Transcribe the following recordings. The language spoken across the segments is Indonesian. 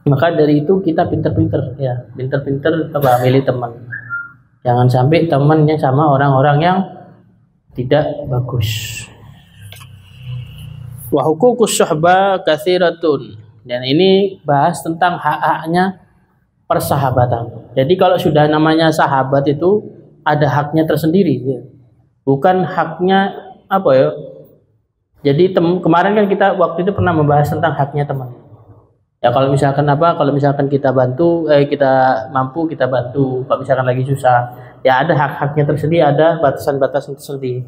Maka dari itu kita pinter-pinter ya, pinter-pinter milih teman. Jangan sampai temannya sama orang-orang yang tidak bagus. Wa huququs suhbah katsiratun. Dan ini bahas tentang hak-haknya persahabatan. Jadi kalau sudah namanya sahabat itu ada haknya tersendiri ya. Bukan haknya apa ya? Jadi kemarin kan kita waktu itu pernah membahas tentang haknya teman. Ya kalau misalkan kalau misalkan kita bantu, kita mampu kita bantu. Kalau misalkan lagi susah, ya ada hak-haknya tersendiri, ada batasan-batasan tersendiri.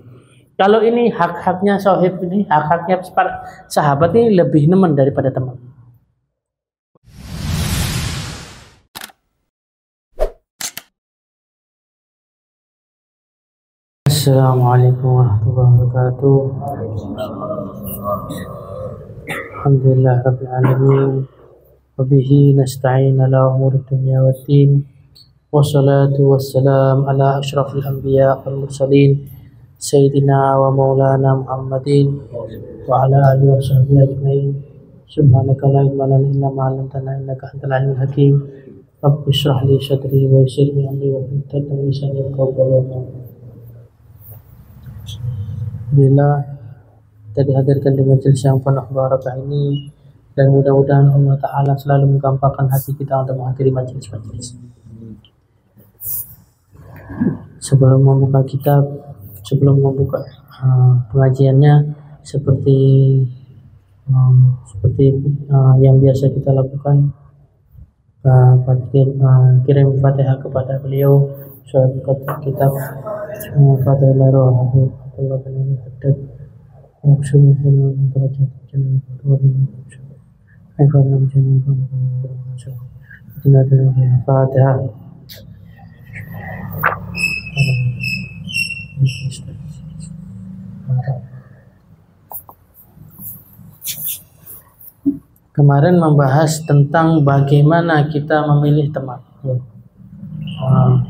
Kalau ini hak-haknya sohib ini, hak-haknya sahabat ini lebih nemen daripada teman. Assalamualaikum warahmatullahi wabarakatuh. Alhamdulillah rabbil alamin. Wabihi nasta'in ala umuri dunya waddin. Wassalatu wassalam ala asyrafil anbiya wal mursalin sayyidina wa maulana Muhammadin wa ala alihi wa sahbihi ajma'in. Subhanaka la ilma lana illa ma 'allamtana innaka antal alimul hakim. Rabbi shrah li sadri wa yassir li amri wa hlul 'uqdatam min lisani yafqahu qawli. Alhamdulillah kita dihadirkan di majelis yang penuh barakah ini, dan mudah-mudahan Allah Ta'ala selalu menggampangkan hati kita untuk menghadiri majelis-majelis. Sebelum membuka kitab, sebelum membuka pengajiannya, seperti yang biasa kita lakukan, kirim Fatihah kepada beliau, sahabat kitab Fatihah Roh Allah bin Haddad yang sungguh derajat jannah Fatihah. Kemarin membahas tentang bagaimana kita memilih teman.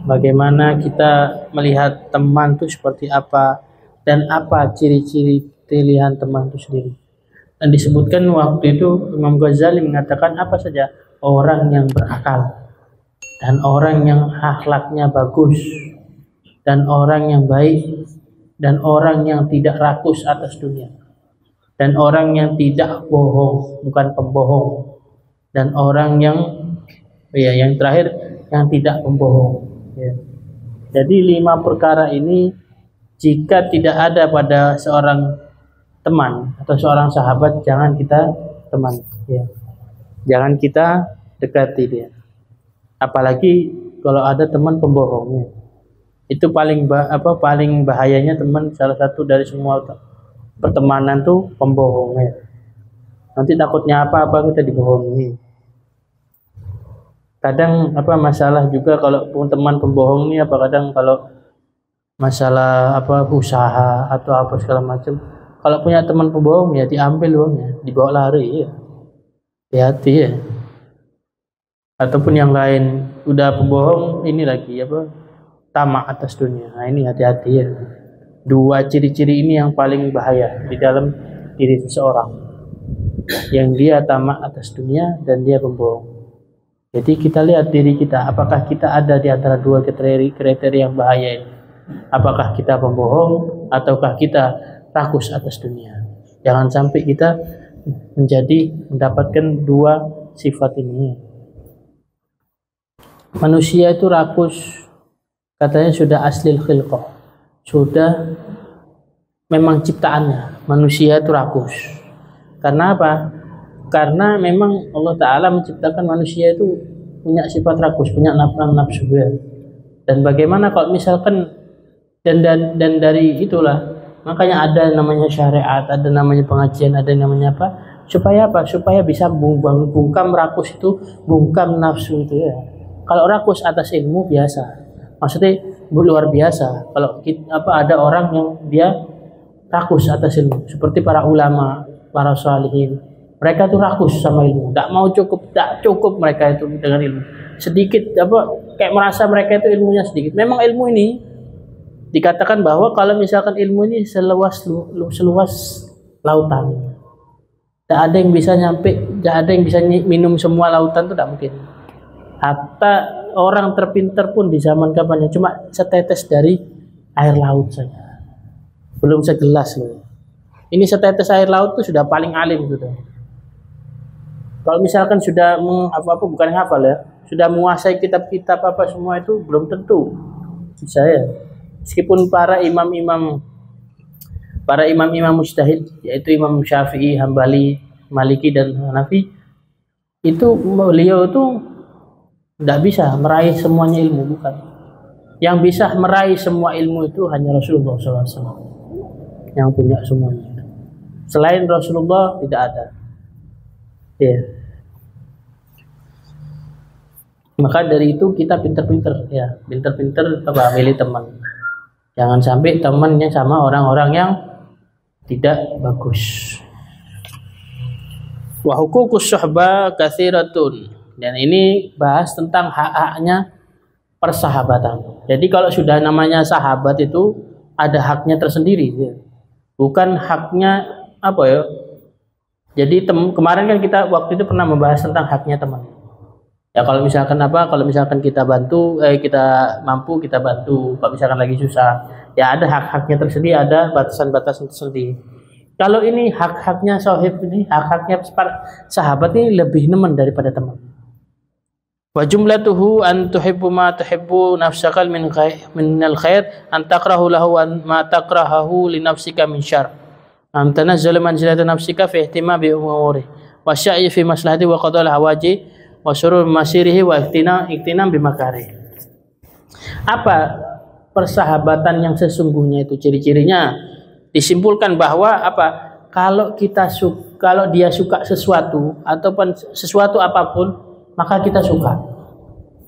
Bagaimana kita melihat teman itu seperti apa, dan apa ciri-ciri pilihan teman itu sendiri. Dan disebutkan waktu itu Imam Ghazali mengatakan apa saja orang yang berakal, dan orang yang akhlaknya bagus, dan orang yang baik, dan orang yang tidak rakus atas dunia, dan orang yang tidak bohong, bukan pembohong, dan orang yang yang terakhir yang tidak pembohong. Jadi 5 perkara ini jika tidak ada pada seorang teman atau seorang sahabat, jangan kita teman, jangan kita dekati dia. Apalagi kalau ada teman pembohong, itu paling bahayanya teman. Salah satu dari semua pertemanan tuh pembohong. Nanti takutnya apa kita dibohongi. Kadang masalah juga kalau teman pembohong ini, kadang kalau masalah usaha atau apa segala macam, kalau punya teman pembohong ya diambil uangnya, dibawa lari ya. Hati-hati ya. Ataupun yang lain, udah pembohong ini lagi tamak atas dunia. Nah ini hati-hati ya. 2 ciri-ciri ini yang paling bahaya di dalam diri seseorang, yang dia tamak atas dunia dan dia pembohong. Jadi kita lihat diri kita, apakah kita ada di antara 2 kriteria yang bahaya ini. Apakah kita pembohong ataukah kita rakus atas dunia. Jangan sampai kita mendapatkan 2 sifat ini. Manusia itu rakus, katanya sudah aslil khilqah, sudah memang ciptaannya manusia itu rakus. Karena apa? Karena memang Allah Ta'ala menciptakan manusia itu punya sifat rakus, punya nafsu. Dan bagaimana kalau misalkan dan dari itulah makanya ada namanya syariat, ada namanya pengajian, ada namanya supaya bisa bungkam rakus itu, bungkam nafsu itu ya. Kalau rakus atas ilmu biasa, maksudnya luar biasa. Kalau ada orang yang dia rakus atas ilmu, seperti para ulama, para sholihin, mereka tuh rakus sama ilmu, tak cukup mereka itu dengan ilmu sedikit, kayak merasa mereka itu ilmunya sedikit. Memang ilmu ini dikatakan bahwa kalau misalkan ilmu ini seluas lautan, Tidak ada yang bisa nyampe, tidak ada yang bisa minum semua lautan, itu tidak mungkin. Hatta orang terpintar pun di zaman kapannya cuma setetes dari air laut saja, belum segelas loh. Ini setetes air laut itu sudah paling alim sudah. Kalau misalkan sudah bukan hafal ya, sudah menguasai kitab-kitab apa semua itu belum tentu bisa ya. Meskipun para imam-imam mujtahid, yaitu Imam Syafi'i, Hambali, Maliki dan Hanafi, itu beliau itu tidak bisa meraih semuanya ilmu, bukan. Yang bisa meraih semua ilmu itu hanya Rasulullah SAW yang punya semuanya. Selain Rasulullah tidak ada. Ya. Maka dari itu kita pinter-pinter ya, pinter-pinter milih teman. Jangan sampai temannya sama orang-orang yang tidak bagus. Wa huququs suhbah katsiratun. Dan ini bahas tentang hak-haknya persahabatan. Jadi kalau sudah namanya sahabat itu ada haknya tersendiri ya. Bukan haknya apa ya? Jadi kemarin kan kita waktu itu pernah membahas tentang haknya teman. Ya kalau misalkan kita bantu, kita mampu kita bantu. Kalau misalkan lagi susah, ya ada hak-haknya tersendiri, ada batasan-batasan tersendiri. Kalau ini hak-haknya sahib ini, hak-haknya sahabat ini lebih nemen daripada teman. Wa jumlatuhu an tuhibbu ma tuhibbu nafsaka min al-khair an takrahu lahu ma takrahu li nafsika min syarr. Am tanazzala manzilata nafsika fi ihtimam bi umuri wa sya'i fi maslahati wa qada'il hawaji wa surur masirihi wa iktinam bimakari. Apa persahabatan yang sesungguhnya itu ciri-cirinya? Disimpulkan bahwa apa? Kalau dia suka sesuatu ataupun sesuatu apapun, maka kita suka.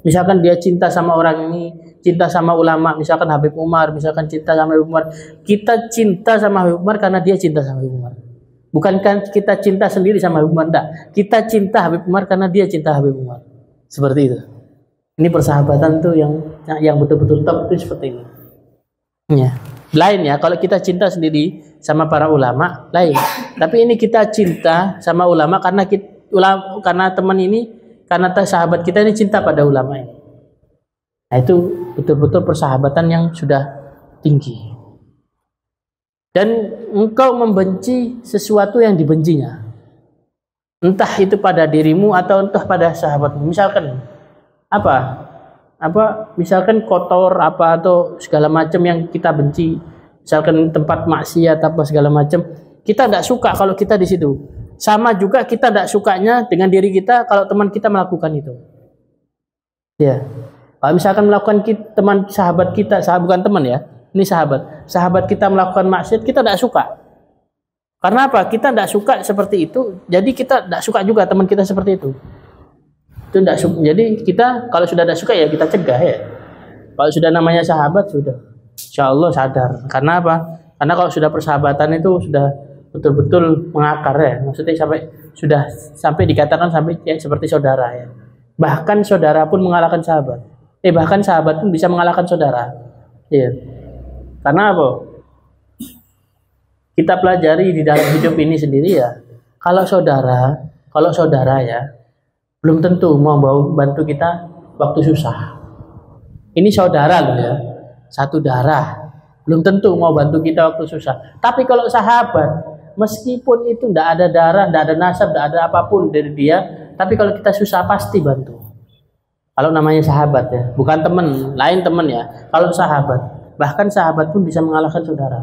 Misalkan dia cinta sama orang ini, cinta sama ulama, misalkan Habib Umar, misalkan cinta sama Habib Umar, kita cinta sama Habib Umar karena dia cinta sama Habib Umar. Bukankah kita cinta sendiri sama Habib Umar? Enggak. Kita cinta Habib Umar karena dia cinta Habib Umar. Seperti itu. Ini persahabatan tuh yang betul-betul top itu seperti ini. Ya. Lain ya, kalau kita cinta sendiri sama para ulama, lain. Tapi ini kita cinta sama ulama karena teman ini, karena sahabat kita ini cinta pada ulama ini. Nah, itu betul-betul persahabatan yang sudah tinggi. Dan engkau membenci sesuatu yang dibencinya, entah itu pada dirimu atau entah pada sahabatmu. Misalkan misalkan kotor atau segala macam yang kita benci, misalkan tempat maksiat apa segala macam, kita tidak suka kalau kita di situ. Sama juga kita tidak sukanya dengan diri kita kalau teman kita melakukan itu. Ya, kalau misalkan melakukan sahabat kita, bukan teman ya. Ini sahabat kita melakukan maksiat, kita tidak suka. Karena apa? Kita tidak suka seperti itu, jadi kita tidak suka juga teman kita seperti itu. Itu tidak suka. Jadi kita kalau sudah tidak suka ya kita cegah ya. Kalau sudah namanya sahabat sudah, insya Allah sadar. Karena apa? Karena kalau sudah persahabatan itu sudah betul-betul mengakar ya. Maksudnya sampai dikatakan sampai ya, seperti saudara ya. Bahkan saudara pun mengalahkan sahabat. Bahkan sahabat pun bisa mengalahkan saudara. Iya. Karena apa? Kita pelajari di dalam hidup ini sendiri ya. Kalau saudara ya, belum tentu mau bantu kita waktu susah. Ini saudara loh ya, satu darah. Belum tentu mau bantu kita waktu susah. Tapi kalau sahabat, meskipun itu tidak ada darah, tidak ada nasab, tidak ada apapun dari dia, tapi kalau kita susah pasti bantu. Kalau namanya sahabat ya, bukan teman, lain teman ya. Kalau sahabat. Bahkan sahabat pun bisa mengalahkan saudara.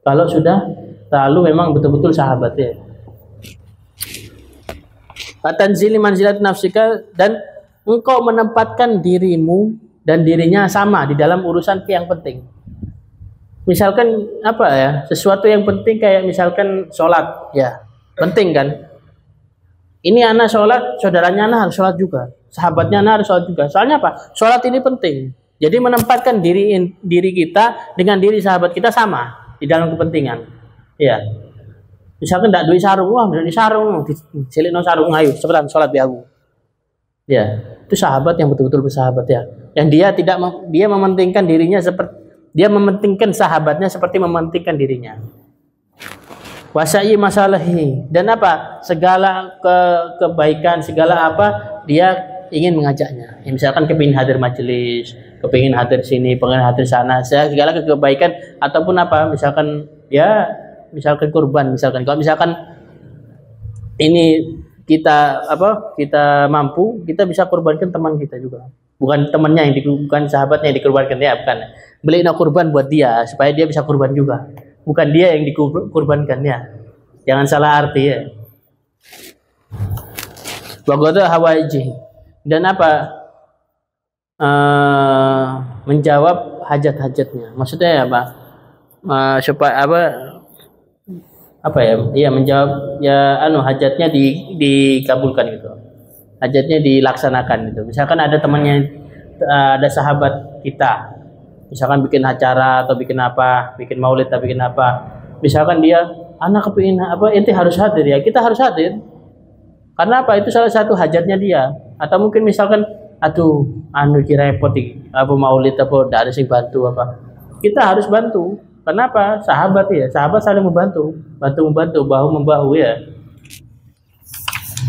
Kalau sudah terlalu memang betul-betul sahabat ya. Tanzili manzilat nafsika, dan engkau menempatkan dirimu dan dirinya sama di dalam urusan yang penting. Misalkan sesuatu yang penting kayak misalkan sholat ya, penting kan. Ini anak sholat, saudaranya anak harus sholat juga, sahabatnya anak harus sholat juga. Soalnya apa? Sholat ini penting. Jadi menempatkan diri kita dengan diri sahabat kita sama di dalam kepentingan. Ya. Misalkan tidak duit sarung, dari sarung, dicelekno sarung, ayo cepetan sholat biar aku. Ya, itu sahabat yang betul-betul bersahabat ya. Yang dia mementingkan dirinya seperti dia mementingkan sahabatnya seperti mementingkan dirinya. Wasai masalahi, dan apa? Segala kebaikan, segala apa dia ingin mengajaknya. Ya, misalkan kepingin hadir majelis, kepingin hadir sini, pengen hadir sana, segala kebaikan ataupun apa? Misalkan ya, misalkan kurban, misalkan kalau misalkan ini kita apa? Kita mampu, kita bisa kurbankan teman kita juga. Bukan temannya yang bukan sahabatnya yang dikurbankan ya, bukan. Beliin kurban buat dia supaya dia bisa kurban juga. Bukan dia yang dikurbankan ya. Jangan salah arti ya. Wagoda hawaiji, dan apa? Menjawab hajat-hajatnya. Maksudnya apa? Supaya apa ya? Iya, menjawab ya hajatnya dikabulkan gitu. Hajatnya dilaksanakan gitu. Misalkan ada temannya, ada sahabat kita, misalkan bikin acara atau bikin apa, bikin maulid atau bikin apa, misalkan dia anak kepingin apa, ente harus hadir ya, kita harus hadir karena apa, itu salah satu hajatnya dia. Atau mungkin misalkan aduh kira repot apa maulid apa ada sing bantu apa, kita harus bantu. Kenapa? Sahabat ya, sahabat saling membantu, bantu bahu membahu ya.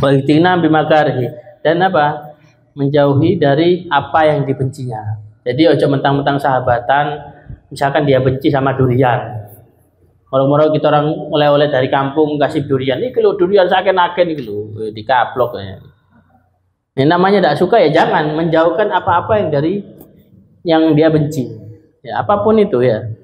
Walitina bimakarhi, dan apa, menjauhi dari apa yang dibencinya. Jadi ojo mentang-mentang sahabatan, misalkan dia benci sama durian. Moro-moro kita orang oleh-oleh dari kampung kasih durian. Ini kalau durian saken-aken ini lho, dikaplok ya. Ini namanya tidak suka ya, jangan menjauhkan apa-apa yang dari yang dia benci. Ya, apapun itu ya.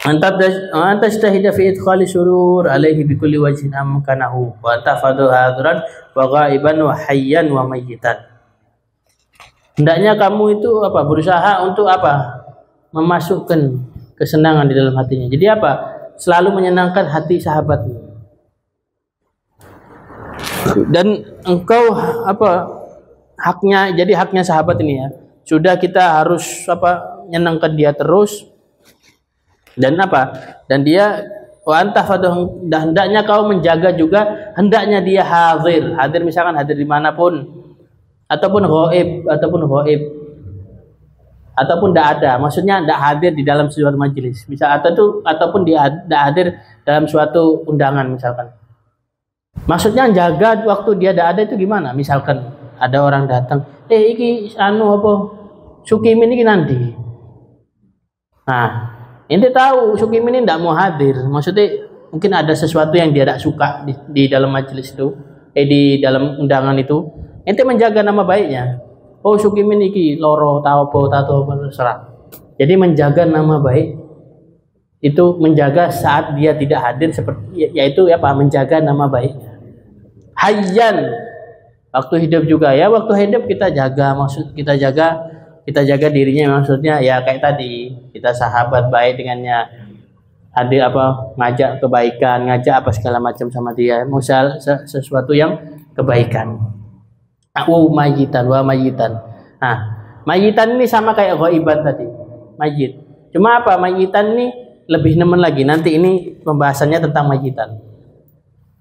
Antas tahida fi idkhali surur alaihi bi kulli wajhin amkanahu wa tafadu hadran wa ghaiban wa hayyan wa mayyitan. Hendaknya kamu itu apa, berusaha untuk apa, memasukkan kesenangan di dalam hatinya. Jadi apa, selalu menyenangkan hati sahabatmu. Dan engkau apa, haknya, jadi haknya sahabat ini ya, sudah kita harus apa, menyenangkan dia terus. Dan apa, dan dia wa anta fadhu, dan hendaknya kau menjaga juga, hendaknya dia hadir misalkan hadir dimanapun, ataupun ghaib ataupun tidak ada, maksudnya tidak hadir di dalam suatu majelis misal, ataupun dia tidak hadir dalam suatu undangan misalkan. Maksudnya jaga waktu dia tidak ada itu gimana? Misalkan ada orang datang, iki apa Sukimin ini nanti, nah ente tahu Sukimin ini tidak mau hadir, maksudnya mungkin ada sesuatu yang dia tidak suka di dalam majelis itu, di dalam undangan itu. Ente menjaga nama baiknya. Oh Sukimin iki loro tahu apa terserah. Jadi menjaga nama baik itu, menjaga saat dia tidak hadir, seperti yaitu apa, menjaga nama baiknya. Hayyan, waktu hidup juga ya, waktu hidup kita jaga, maksud kita jaga dirinya, maksudnya ya kayak tadi, kita sahabat baik dengannya, hadir apa, ngajak kebaikan, ngajak apa segala macam sama dia, misal sesuatu yang kebaikan. Mayitan. Nah, mayitan ini sama kayak ghaiban tadi, mayit. Cuma apa, mayitan ini lebih nemen lagi. Nanti ini pembahasannya tentang mayitan.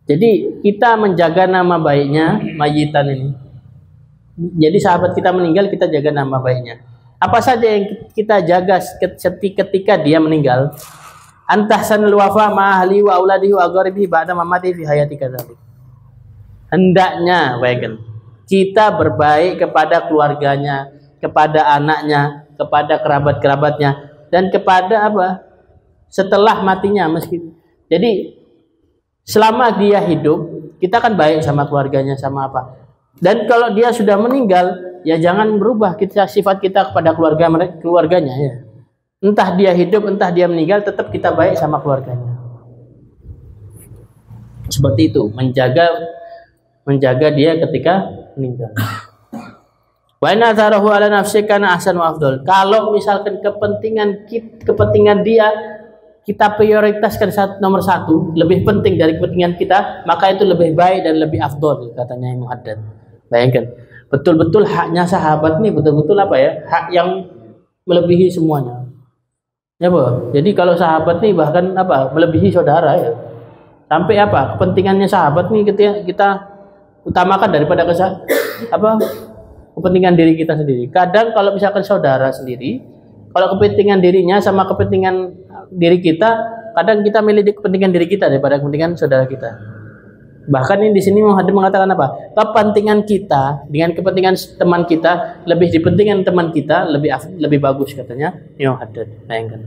Jadi kita menjaga nama baiknya mayitan ini. Jadi sahabat kita meninggal, kita jaga nama baiknya. Apa saja yang kita jaga ketika dia meninggal? Antahsanul wafa ma'ahli wa auladihi wa aqaribihi ba'da mamati fi hayati kadzalik. Hendaknya bayangkan, kita berbaik kepada keluarganya, kepada anaknya, kepada kerabat-kerabatnya, dan kepada apa, setelah matinya. Jadi selama dia hidup, kita kan baik sama keluarganya, sama apa. Dan kalau dia sudah meninggal, ya jangan berubah sifat kita kepada keluarganya ya. Entah dia hidup, entah dia meninggal, tetap kita baik sama keluarganya. Seperti itu, menjaga dia ketika meninggal. Wa inna tarahu ala nafsika kana ahsan wa afdal. Kalau misalkan kepentingan dia kita prioritaskan nomor satu, lebih penting dari kepentingan kita, maka itu lebih baik dan lebih afdal, katanya Imam Haddad. Bayangkan, betul-betul haknya sahabat nih, betul-betul apa ya, hak yang melebihi semuanya. Ya, Bu. Jadi kalau sahabat nih bahkan apa, melebihi saudara ya. Sampai apa, kepentingannya sahabat nih kita utamakan daripada kepentingan diri kita sendiri. Kadang kalau misalkan saudara sendiri, kalau kepentingan dirinya sama kepentingan diri kita kadang kita milih kepentingan diri kita daripada kepentingan saudara kita. Bahkan ini di sini Muhammad mengatakan apa? Kepentingan kita dengan kepentingan teman kita lebih dipentingkan teman kita lebih bagus katanya Imam Haddad. Bayangkan.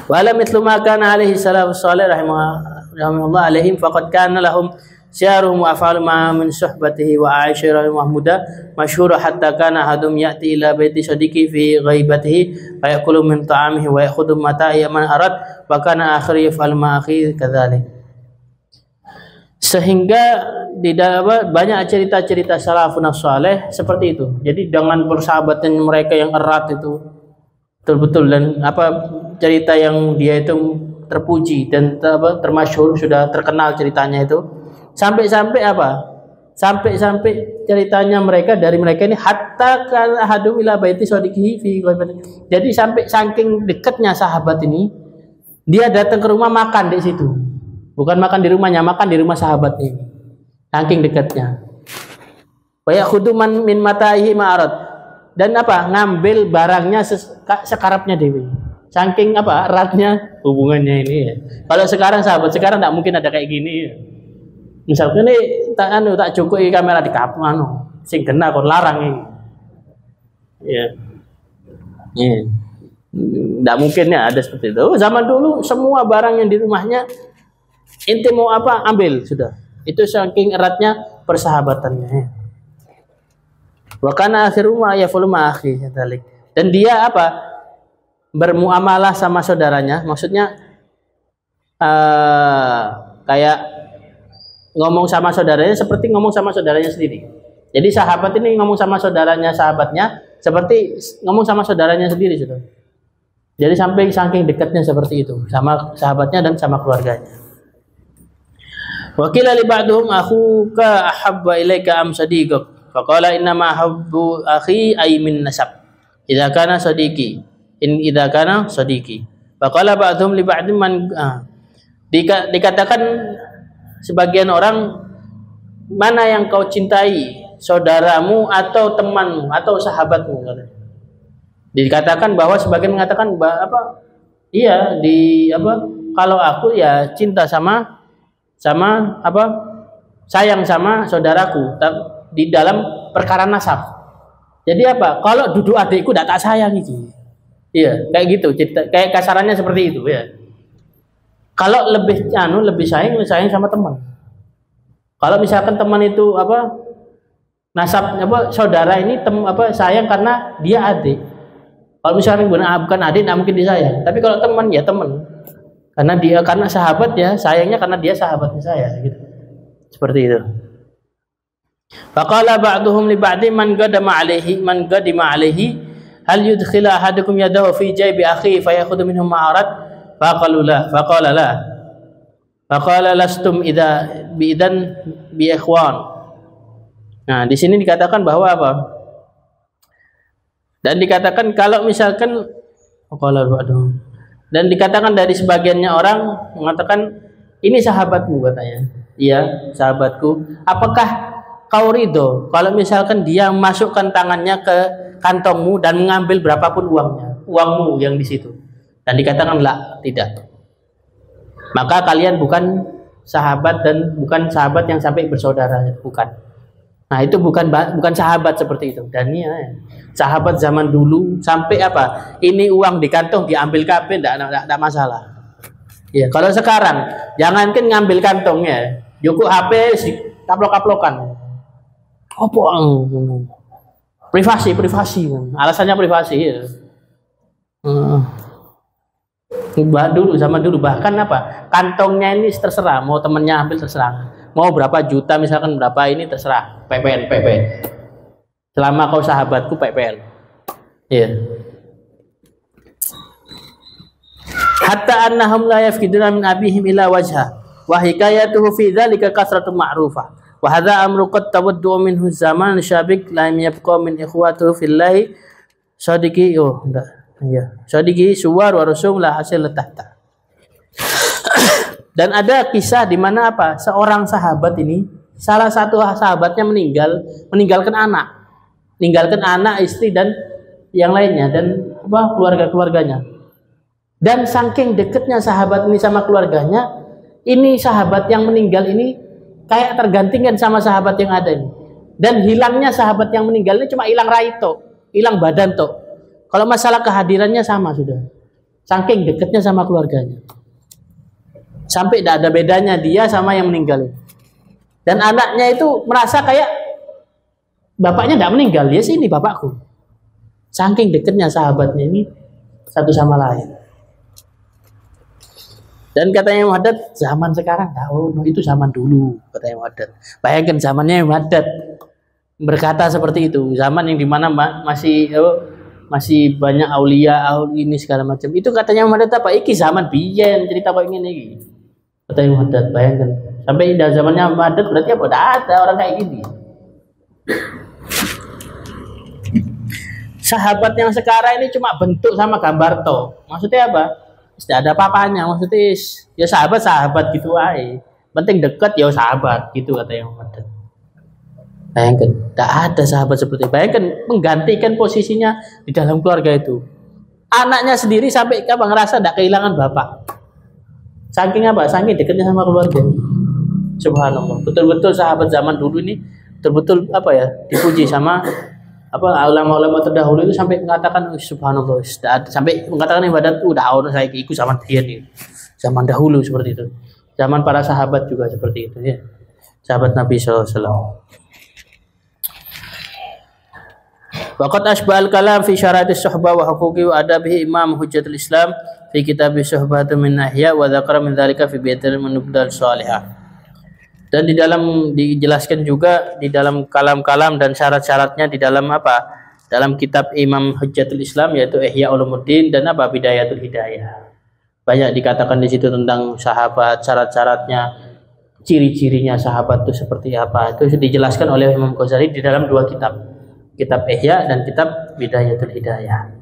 Wa la mithlu ma kana alaihi salafus salih rahimahullah alaihim faqad kana lahum syaruhum wa af'alu ma min suhbatihi wa aishirah mahmuda masyhur hatta kana hadum ya'ti ila baiti sadiqi fi ghaibatihi fa ya'kulu min ta'amihi wa ya'khudhu mata'i man arad wa kana akhir yaf'al ma akhi kadzalik. Sehingga di dalam banyak cerita-cerita salafun saleh seperti itu. Jadi dengan persahabatan mereka yang erat itu betul-betul, dan cerita yang dia itu terpuji dan termasyhur, sudah terkenal ceritanya itu, sampai-sampai sampai ceritanya dari mereka ini hatta kana hadu ila baiti sadiqihi fi ghaibati. Jadi sampai saking dekatnya sahabat ini, dia datang ke rumah makan di situ. Bukan makan di rumahnya, makan di rumah sahabatnya. Saking dekatnya. Wa yakhudhu min mata'ihi ma'arad. Dan ngambil barangnya sekarapnya dewi. Saking eratnya hubungannya ini ya. Kalau sekarang sahabat sekarang tidak mungkin ada kayak gini ya. Misalkan ini tak cukup kamera di kapal sing kena kon larang ini. Ya. Iya. Tidak mungkin ya ada seperti itu. Zaman dulu semua barang yang di rumahnya inti mau ambil sudah. Itu saking eratnya persahabatannya. Wa kana akhiru ma yafulu ma akhi dzalik. Dan dia bermuamalah sama saudaranya, maksudnya kayak ngomong sama saudaranya seperti ngomong sama saudaranya sendiri. Jadi sahabat ini ngomong sama sahabatnya seperti ngomong sama saudaranya sendiri sudah. Jadi sampai saking dekatnya seperti itu sama sahabatnya dan sama keluarganya. Wa qila li ba'dhum akhuka ahabba ilaika am sadiquk faqala inna ma habbu akhi ay min nasab idza kana sadiqi idza kana sadiqi faqala ba'dhum li ba'dhin man dikatakan sebagian orang, mana yang kau cintai, saudaramu atau temanmu atau sahabatmu. Dikatakan bahwa sebagian mengatakan iya kalau aku ya cinta sama sayang sama saudaraku di dalam perkara nasab. Jadi kalau duduk adikku tidak tak sayang gitu. Iya, kayak gitu. Kayak kasarannya seperti itu ya. Kalau lebih sayang sama teman. Kalau misalkan teman itu nasab saudara ini sayang karena dia adik. Kalau misalkan bukan adik tidak mungkin disayang. Tapi kalau teman ya teman. Karena sahabat ya sayangnya karena dia sahabatnya saya gitu. Seperti itu. Faqala ba'duhum li ba'di man qadima alaihi hal yudkhila ahadukum yadahu fi jaybi akhi fayakhudhu minhu ma'arad faqala la faqala lastum bidan bi ikhwan. Nah, di sini dikatakan bahwa dan dikatakan kalau misalkan faqala ba'duhum, dan dikatakan dari sebagiannya orang mengatakan ini sahabatmu katanya. Iya, sahabatku. Apakah kau ridho kalau misalkan dia masukkan tangannya ke kantongmu dan mengambil berapapun uangmu yang di situ? Dan dikatakan tidak. Maka kalian bukan sahabat dan bukan sahabat yang sampai bersaudara, bukan. Nah, itu bukan sahabat seperti itu. Dan ya, sahabat zaman dulu sampai ini uang di kantong diambil kabel tidak masalah. Ya, kalau sekarang jangankan ngambil kantongnya, cukup HP kaplok-kaplokan. Privasi. Alasannya privasi ya. Zaman dulu bahkan kantongnya ini terserah, mau temennya ambil terserah. Mau berapa juta misalkan berapa ini terserah, PPN. Selama kau sahabatku PPN. Iya. Hatta annahum la yafkiduna min abihim ila wajha wa hikayatuhu fi dzalika kasratun ma'rufah. Wa hadza amru qad tawaddu minhu zaman syabik la yabqa min ikhwatihi fillahi sadiqi sadiqi suwar wa rusum la hasil tahta. Dan ada kisah di mana seorang sahabat ini, salah satu sahabatnya meninggalkan anak, istri dan yang lainnya dan keluarga-keluarganya. Dan saking dekatnya sahabat ini sama keluarganya, ini sahabat yang meninggal ini kayak tergantikan sama sahabat yang ada ini. Dan hilangnya sahabat yang meninggal ini cuma hilang raito, hilang badan toh. Kalau masalah kehadirannya sama sudah. Saking dekatnya sama keluarganya. Sampai tidak ada bedanya dia sama yang meninggal. Dan anaknya itu merasa kayak bapaknya tidak meninggal, ya sih ini bapakku. Saking dekatnya sahabatnya ini satu sama lain. Dan katanya Imam Haddad, zaman sekarang tahu, itu zaman dulu, katanya Imam Haddad. Bayangkan zamannya Imam Haddad berkata seperti itu, zaman yang dimana masih banyak aulia ini segala macam. Itu katanya Imam Haddad apa? Iki zaman biyen cerita kok ingin iki. Katanya Imam Haddad, bayangkan. Sampai dah zamannya Imam Haddad berarti apa? Tidak ada orang kayak gini. Sahabat yang sekarang ini cuma bentuk sama gambar toh. Maksudnya apa? Tidak ada apa-apanya, maksudnya ya sahabat gitu aja. Penting dekat ya sahabat gitu kata yang Muhammad. Bayangkan, tidak ada sahabat seperti itu. Bayangkan menggantikan posisinya di dalam keluarga itu. Anaknya sendiri sampai kapan ngerasa tidak kehilangan bapak. Saking apa? Saking dekatnya sama keluarga. Subhanallah. Betul-betul sahabat zaman dulu ini betul-betul apa ya? Dipuji sama ulama-ulama terdahulu itu sampai mengatakan subhanallah, sampai mengatakan ibadat udah orang saya ikut zaman dia nih, zaman dahulu seperti itu, zaman para sahabat juga seperti itu ya, sahabat Nabi SAW. Waqad asba'al kalam fi syaratis suhbah wa huquqi wa adabihi Imam Hujjatul Islam fi kitab Suhbatu min Ahya wa dzakara min dzalika fi Baitul Manubdal Salihah. Dan di dalam dijelaskan juga di dalam kalam-kalam dan syarat-syaratnya di dalam apa? Dalam kitab Imam Hujjatul Islam yaitu Ihya Ulumuddin dan apa? Bidayatul Hidayah. Banyak dikatakan di situ tentang sahabat, syarat-syaratnya, ciri-cirinya sahabat itu seperti apa. Itu dijelaskan oleh Imam Ghazali di dalam dua kitab. Kitab Ihya dan kitab Bidayatul Hidayah.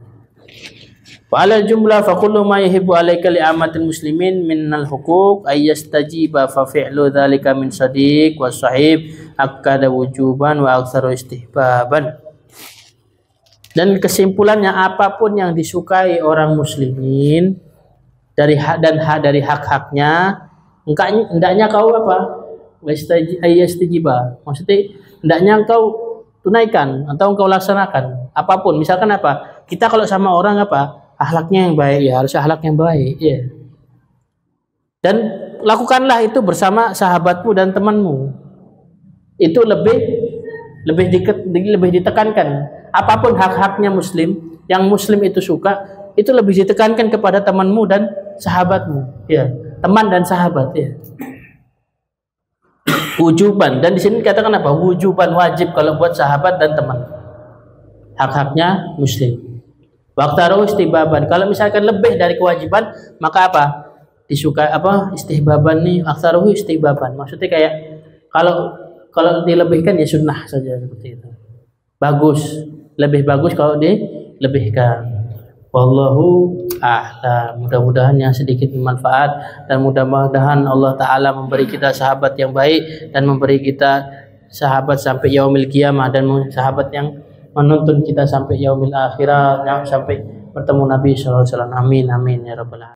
Wa ala jumlah fa kullu ma yahibu alaika li amatil muslimin minal huquq ay yastajiba fa fi'lu dzalika min sadiq wa sahib akkada wujuban wa aktsaru istihbaban. Dan kesimpulannya apapun yang disukai orang muslimin dari hak dan dari hak-haknya, hendaknya kau apa? Ay yastajiba. Maksudnya hendaknya kau tunaikan atau kau laksanakan apapun. Misalkan apa? Kita kalau sama orang apa? Akhlaknya yang baik, ya harus akhlak yang baik, ya. Dan lakukanlah itu bersama sahabatmu dan temanmu. Itu lebih ditekankan. Apapun hak-haknya muslim, yang muslim itu suka, itu lebih ditekankan kepada temanmu dan sahabatmu, ya. Teman dan sahabat, ya. Wujuban, dan di sini dikatakan apa? Wujuban, wajib kalau buat sahabat dan teman. Hak-haknya muslim. Waktu istihbaban, kalau misalkan lebih dari kewajiban, maka apa? Disukai apa? Istihbaban nih, aksaruhu istihbaban. Maksudnya kayak kalau dilebihkan ya sunnah saja seperti itu. Bagus, lebih bagus kalau dilebihkan. Wallahu a'lam. Mudah-mudahan yang sedikit bermanfaat dan mudah-mudahan Allah Ta'ala memberi kita sahabat yang baik dan memberi kita sahabat sampai yaumil qiyamah dan sahabat yang menuntun kita sampai yaumil akhirah, sampai bertemu Nabi SAW. Amin amin ya rabbal alamin.